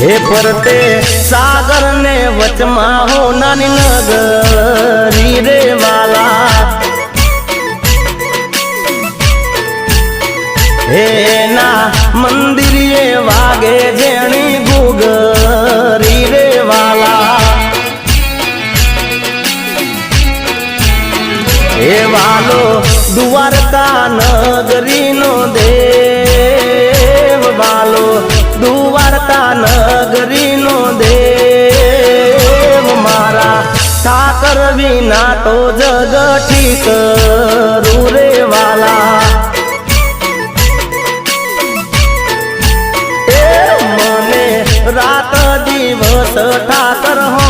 हे परते सागर ने वचमा हो नानी नगरी रे वाला हे ना मंदिर ये वागे जेणी गुगरी रे वाला हे वालो द्वारका नगरी नो देव वालो द्वारका नगरी नो देव मारा ठाकर विना तो जग ठीक रे वाला ए मने रात दिवस ठाकर हो